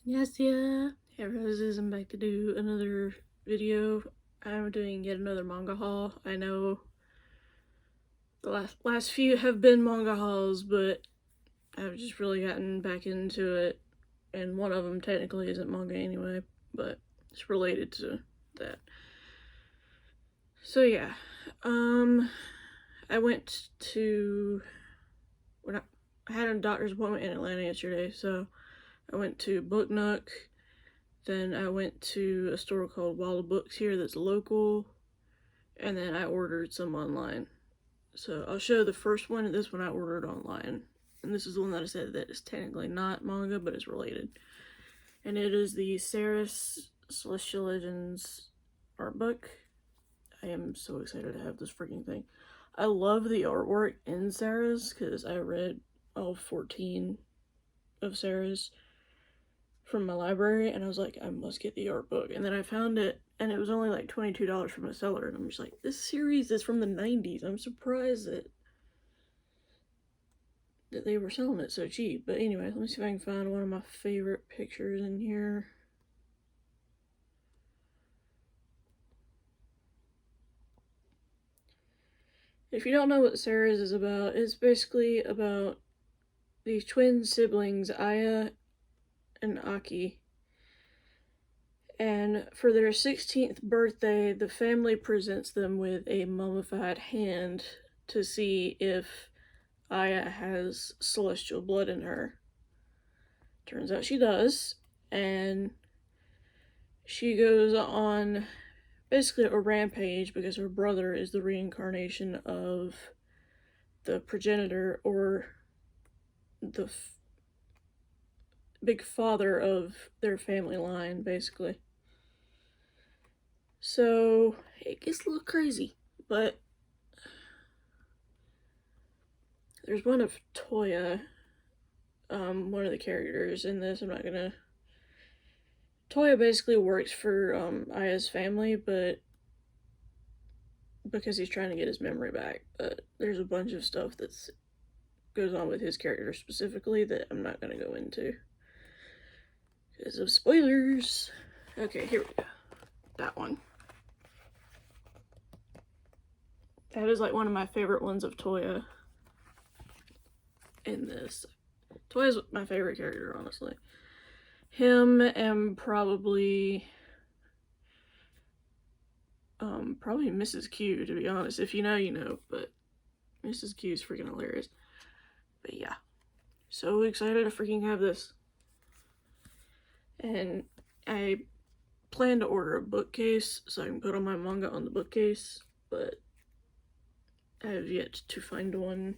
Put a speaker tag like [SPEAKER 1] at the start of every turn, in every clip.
[SPEAKER 1] Yes, yeah. Hey Roses, I'm back to do another video. I'm doing yet another manga haul. I know the last few have been manga hauls, but I've just really gotten back into it, and one of them technically isn't manga anyway, but it's related to that. So yeah, I went to when I had a doctor's appointment in Atlanta yesterday, so I went to Book Nook. Then I went to a store called Wall of Books here that's local, and then I ordered some online. So I'll show the first one, and this one I ordered online. And this is the one that I said that is technically not manga, but it's related. And it is the Ceres Celestial Legends art book. I am so excited to have this freaking thing. I love the artwork in Ceres, because I read all 14 of Ceres from my library, and I was like, I must get the art book. And then I found it, and it was only like $22 from a seller, and I'm just like, this series is from the 90s. I'm surprised that they were selling it so cheap. But anyway, let me see if I can find one of my favorite pictures in here. If you don't know what Ceres is about, it's basically about these twin siblings, Aya and Aki. And for their 16th birthday, the family presents them with a mummified hand to see if Aya has celestial blood in her. Turns out she does, and she goes on basically a rampage because her brother is the reincarnation of the progenitor, or the big father of their family line, basically. So it gets a little crazy, but there's one of Toya, one of the characters in this. I'm not gonna. Toya basically works for Aya's family, but because he's trying to get his memory back. But there's a bunch of stuff that goes on with his character specifically that I'm not gonna go into because of spoilers. Okay, here we go. That one. That is like one of my favorite ones of Toya in this. Toya's my favorite character, honestly. Him and probably Mrs. Q, to be honest. If you know, you know, but Mrs. Q is freaking hilarious. But yeah, so excited to freaking have this. And I plan to order a bookcase so I can put all my manga on the bookcase, but I have yet to find one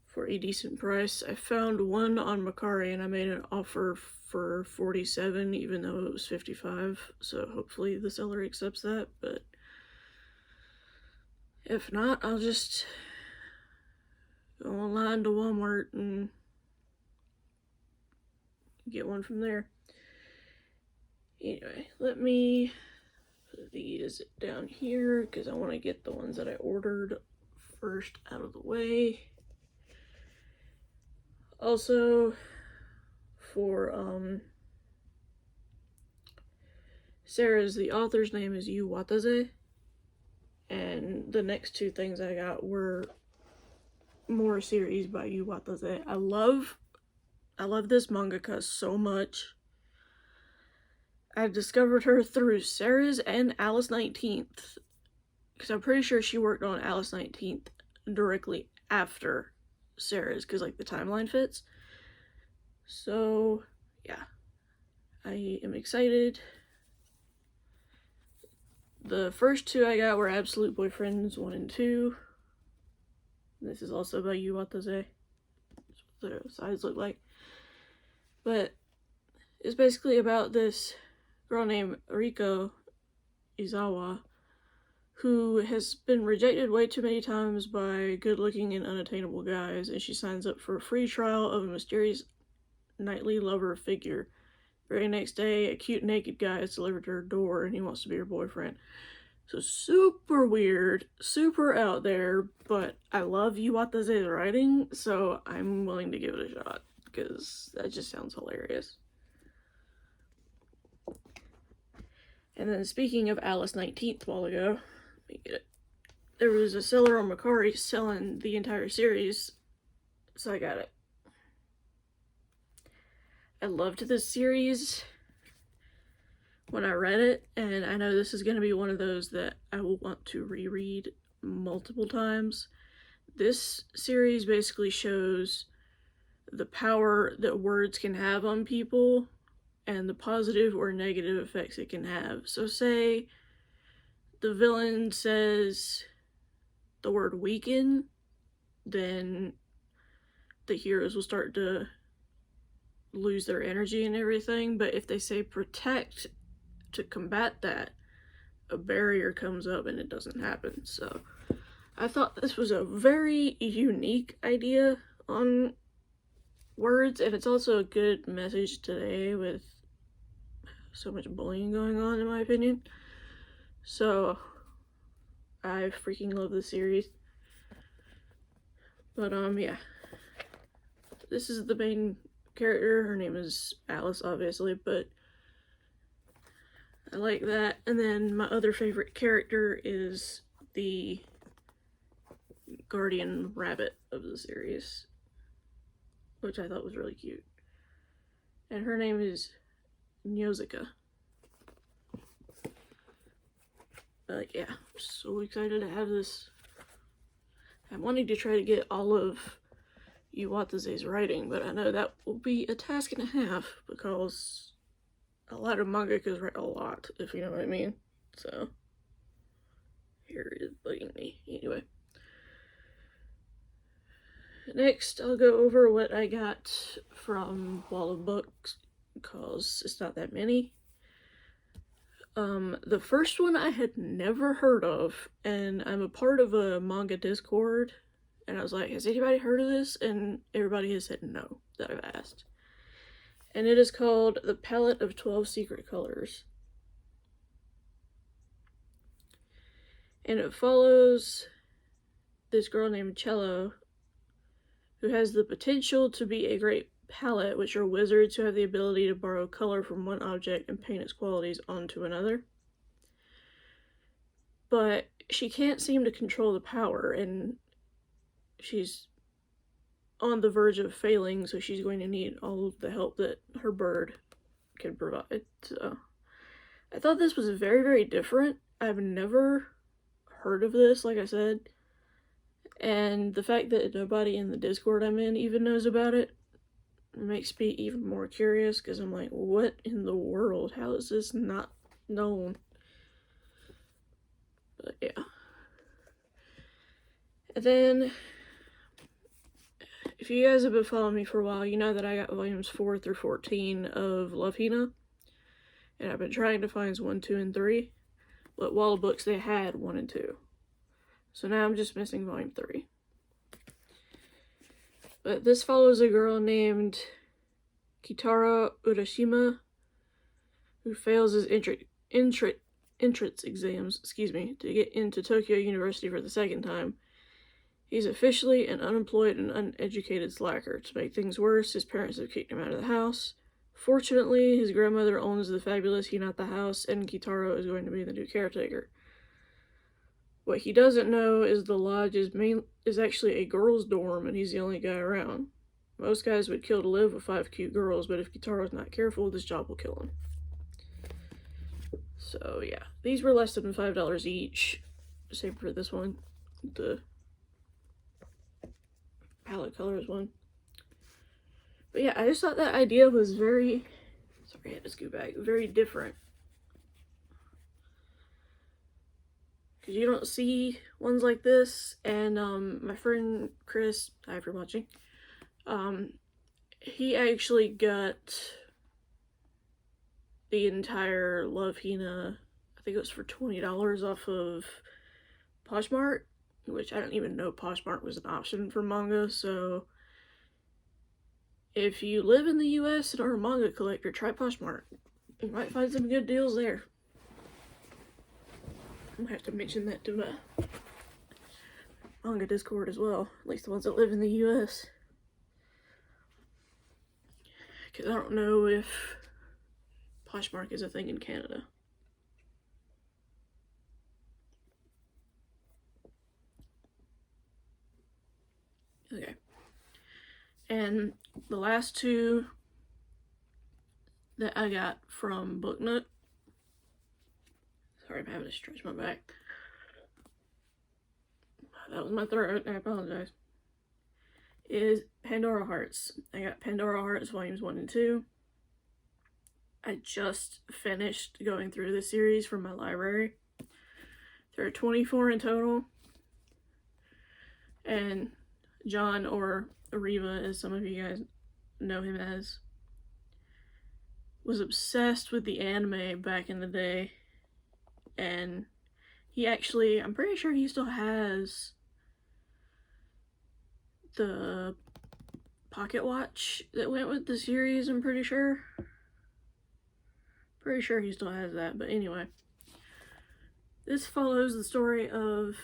[SPEAKER 1] for a decent price. I found one on Mercari and I made an offer for 47 even though it was 55, so hopefully the seller accepts that, but if not, I'll just go online to Walmart and get one from there. Anyway, let me put these down here because I want to get the ones that I ordered first out of the way. Also, for Sarah's, the author's name is Yu Watase, and the next two things I got were more series by Yu Watase. I love this mangaka so much. I discovered her through Sarah's and Alice 19th, because I'm pretty sure she worked on Alice 19th directly after Sarah's, because like the timeline fits. So yeah, I am excited. The first two I got were Absolute Boyfriends 1 and 2. This is also by Yu Watase. That's what the sides look like. But it's basically about this girl named Riko Izawa who has been rejected way too many times by good-looking and unattainable guys, and she signs up for a free trial of a mysterious nightly lover figure. Very next day, a cute naked guy is delivered to her door and he wants to be her boyfriend. So super weird, super out there, but I love Yu Watase's writing, so I'm willing to give it a shot because that just sounds hilarious. And then speaking of Alice 19th while ago, let me get it. There was a seller on Mercari selling the entire series, so I got it. I loved this series when I read it, and I know this is going to be one of those that I will want to reread multiple times. This series basically shows the power that words can have on people and the positive or negative effects it can have. So say the villain says the word weaken, then the heroes will start to lose their energy and everything. But if they say protect to combat that, a barrier comes up and it doesn't happen. So I thought this was a very unique idea on words, and it's also a good message today with so much bullying going on, in my opinion. So I freaking love this series. But yeah, this is the main character. Her name is Alice, obviously, but I like that. And then my other favorite character is the guardian rabbit of the series, which I thought was really cute. And her name is Nyozika. But yeah, I'm so excited to have this. I'm wanting to try to get all of Iwatase's writing, but I know that will be a task and a half because a lot of mangakas write a lot, if you know what I mean. So, here it is bugging me. Anyway. Next, I'll go over what I got from Wall of Books, because it's not that many. The first one I had never heard of, and I'm a part of a manga Discord, and I was like, has anybody heard of this? And everybody has said no, that I've asked. And it is called The Palette of 12 Secret Colors. And it follows this girl named Cello, who has the potential to be a great palette, which are wizards who have the ability to borrow color from one object and paint its qualities onto another. But she can't seem to control the power, and she's on the verge of failing, so she's going to need all of the help that her bird can provide. So I thought this was very, very different. I've never heard of this, like I said, and the fact that nobody in the Discord I'm in even knows about it makes me even more curious, because I'm like, what in the world? How is this not known? But yeah. And then, if you guys have been following me for a while, you know that I got volumes 4 through 14 of Love Hina, and I've been trying to find 1, 2, and 3, but Wall of Books, they had 1 and 2. So now I'm just missing volume 3. But this follows a girl named Kitara Urashima, who fails his entrance exams, to get into Tokyo University for the second time. He's officially an unemployed and uneducated slacker. To make things worse, his parents have kicked him out of the house. Fortunately, his grandmother owns the fabulous Hinata house, and Kitaro is going to be the new caretaker. What he doesn't know is the lodge is actually a girls' dorm, and he's the only guy around. Most guys would kill to live with 5 cute girls, but if Kitaro's not careful, this job will kill him. So yeah, these were less than $5 each. Same for this one, the palette colors one. But yeah, I just thought that idea was very, sorry, I had to scoot back, very different. Because you don't see ones like this, and my friend Chris, hi for watching, he actually got the entire Love Hina, I think it was for $20 off of Poshmark, which I don't even know Poshmark was an option for manga. So if you live in the US and are a manga collector, try Poshmark. You might find some good deals there. I'm gonna have to mention that to my manga Discord as well, at least the ones that live in the US. Because I don't know if Poshmark is a thing in Canada. And the last two that I got from Booknut, sorry, I'm having to stretch my back. That was my throat, I apologize. Is Pandora Hearts. I got Pandora Hearts Volumes 1 and 2. I just finished going through the series from my library. There are 24 in total. And John, or Arriva, as some of you guys know him as, was obsessed with the anime back in the day. And he actually, I'm pretty sure he still has the pocket watch that went with the series, I'm pretty sure. Pretty sure he still has that, but anyway. This follows the story of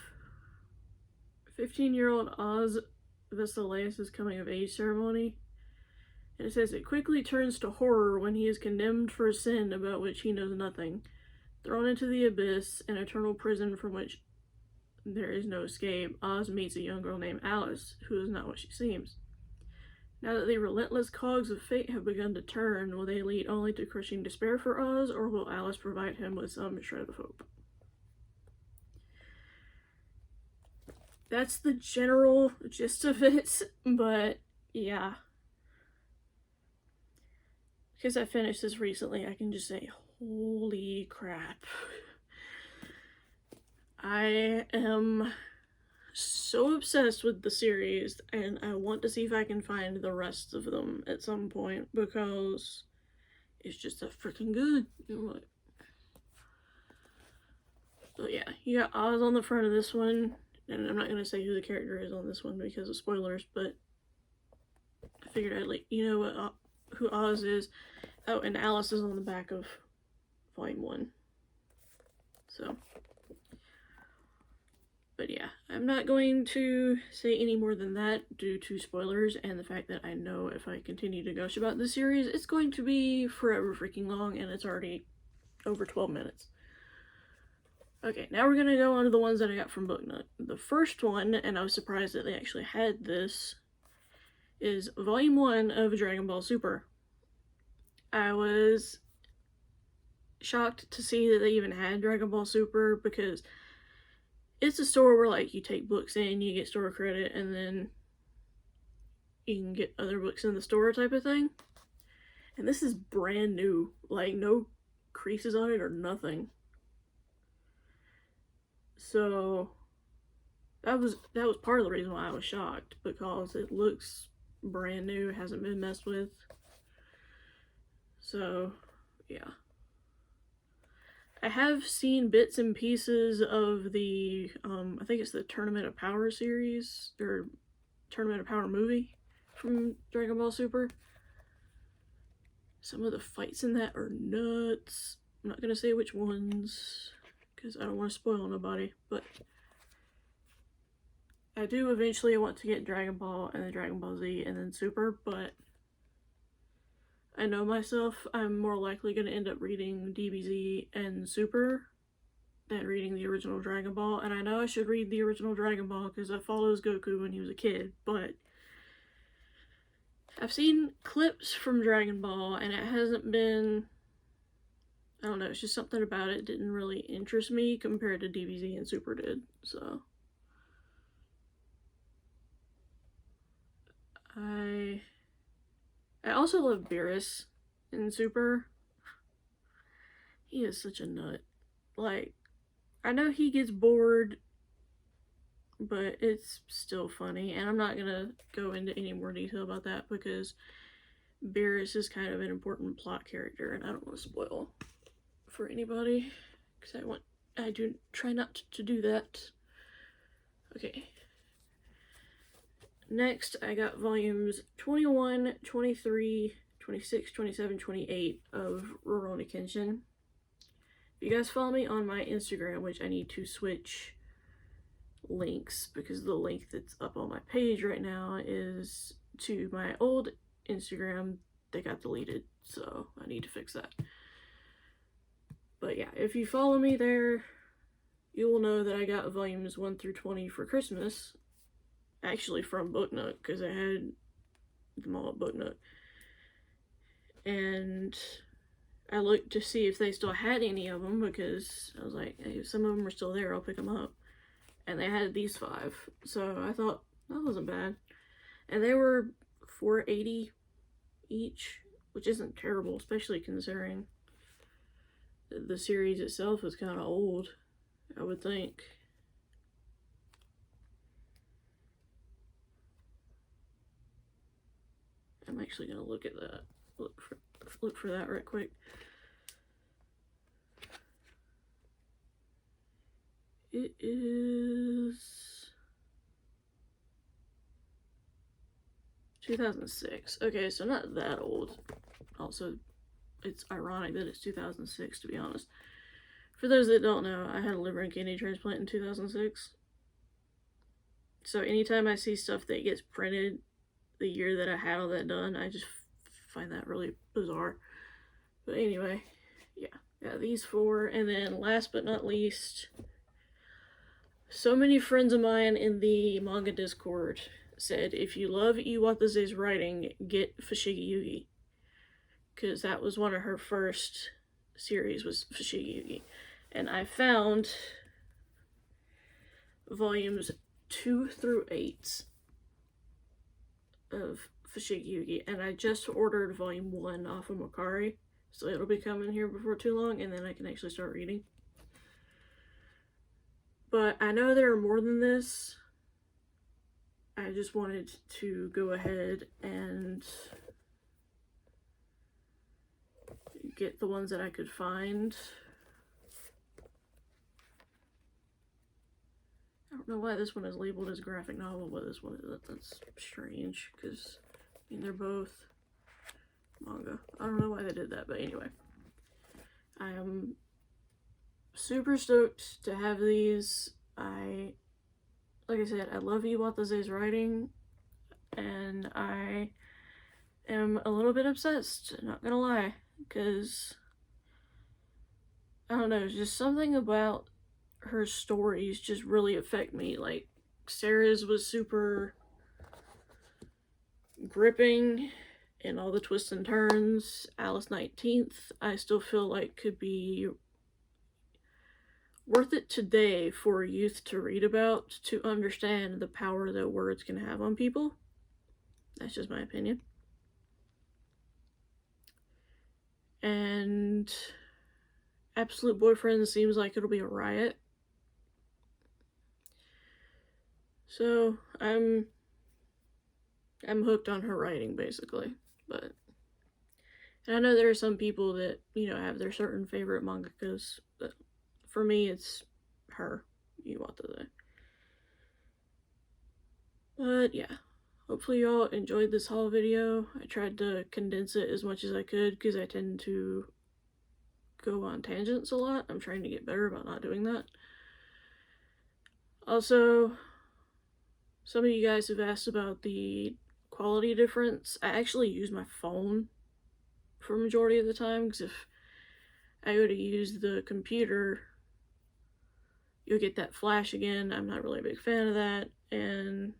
[SPEAKER 1] 15-year-old Oz Vasileus' coming of age ceremony. And it says it quickly turns to horror when he is condemned for a sin about which he knows nothing, thrown into the abyss, an eternal prison from which there is no escape. Oz meets a young girl named Alice, who is not what she seems. Now that the relentless cogs of fate have begun to turn, will they lead only to crushing despair for Oz, or will Alice provide him with some shred of hope? That's the general gist of it, but yeah. Because I finished this recently, I can just say, holy crap. I am so obsessed with the series, and I want to see if I can find the rest of them at some point, because it's just that freaking good. So yeah, you got Oz on the front of this one, and I'm not going to say who the character is on this one because of spoilers, but I figured I'd let you know who Oz is. Oh, and Alice is on the back of Volume 1. So, but yeah, I'm not going to say any more than that due to spoilers and the fact that I know if I continue to gush about this series, it's going to be forever freaking long, and it's already over 12 minutes. Okay, now we're gonna go on to the ones that I got from Booknut. The first one, and I was surprised that they actually had this, is Volume 1 of Dragon Ball Super. I was shocked to see that they even had Dragon Ball Super, because it's a store where, like, you take books in, you get store credit, and then you can get other books in the store type of thing. And this is brand new. Like, no creases on it or nothing. So, that was part of the reason why I was shocked, because it looks brand new, hasn't been messed with. So, yeah. I have seen bits and pieces of the, I think it's the Tournament of Power series, or Tournament of Power movie from Dragon Ball Super. Some of the fights in that are nuts. I'm not gonna say which ones, because I don't want to spoil nobody, but I do eventually want to get Dragon Ball and then Dragon Ball Z and then Super, but I know myself, I'm more likely going to end up reading DBZ and Super than reading the original Dragon Ball, and I know I should read the original Dragon Ball because I followed Goku when he was a kid, but I've seen clips from Dragon Ball and it hasn't been, I don't know, it's just something about it didn't really interest me compared to DBZ and Super did, so I also love Beerus in Super. He is such a nut. Like, I know he gets bored, but it's still funny, and I'm not gonna go into any more detail about that because Beerus is kind of an important plot character, and I don't want to spoil for anybody because I do try not to do that. Okay. Next, I got volumes 21, 23, 26, 27, 28 of Rurouni Kenshin. If you guys follow me on my Instagram, which I need to switch links because the link that's up on my page right now is to my old Instagram that got deleted, so I need to fix that. But yeah, if you follow me there, you will know that I got volumes 1 through 20 for Christmas. Actually from Booknook, because I had them all at Book Nook. And I looked to see if they still had any of them, because I was like, hey, if some of them are still there, I'll pick them up. And they had these 5, so I thought that wasn't bad. And they were $4.80 each, which isn't terrible, especially considering the series itself is kind of old, I would think. I'm actually gonna look at that. Look for that right quick. It is 2006. Okay, so not that old. Also, it's ironic that it's 2006, to be honest. For those that don't know, I had a liver and kidney transplant in 2006. So anytime I see stuff that gets printed the year that I had all that done, I just find that really bizarre. But anyway, yeah, these 4. And then last but not least, so many friends of mine in the manga Discord said, if you love Iwata's writing, get Fushigi Yugi. Because that was one of her first series, was Fushigi Yugi. And I found volumes 2 through 8 of Fushigi Yugi, and I just ordered volume 1 off of Makari, so it'll be coming here before too long, and then I can actually start reading. But I know there are more than this. I just wanted to go ahead and get the ones that I could find. I don't know why this one is labeled as graphic novel, but this one is. That's strange, because I mean, they're both manga. I don't know why they did that, but anyway. I am super stoked to have these. Like I said, I love Iwata's writing, and I am a little bit obsessed, not gonna lie, because I don't know, just something about her stories just really affect me. Like, Sarah's was super gripping and all the twists and turns. Alice 19th, I still feel like could be worth it today for youth to read about, to understand the power that words can have on people. That's just my opinion. And Absolute Boyfriend seems like it'll be a riot. So I'm hooked on her writing, basically. But and I know there are some people that, you know, have their certain favorite mangakas, but for me it's her, Iwata. But yeah, hopefully y'all enjoyed this haul video. I tried to condense it as much as I could because I tend to go on tangents a lot. I'm trying to get better about not doing that. Also, some of you guys have asked about the quality difference. I actually use my phone for a majority of the time, because if I go to use the computer, you'll get that flash again. I'm not really a big fan of that, and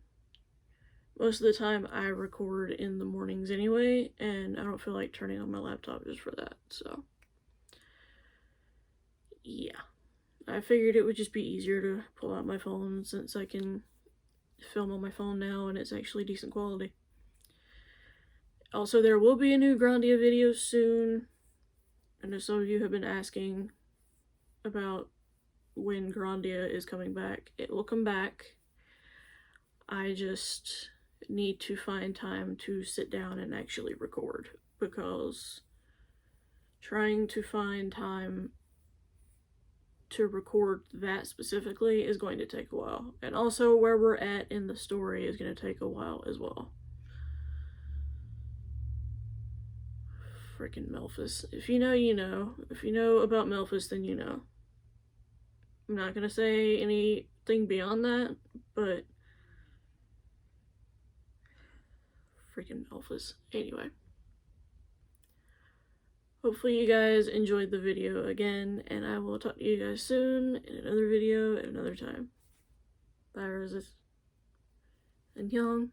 [SPEAKER 1] most of the time I record in the mornings anyway, and I don't feel like turning on my laptop just for that, so yeah. I figured it would just be easier to pull out my phone, since I can film on my phone now and it's actually decent quality. Also, there will be a new Grandia video soon. I know some of you have been asking about when Grandia is coming back. It will come back. I just need to find time to sit down and actually record, because trying to find time to record that specifically is going to take a while. And also, where we're at in the story is going to take a while as well. Freaking Melphus. If you know, you know. If you know about Melphus, then you know. I'm not going to say anything beyond that, but freaking Melphus. Anyway. Hopefully you guys enjoyed the video again, and I will talk to you guys soon in another video at another time. Bye, roses. Annyeong.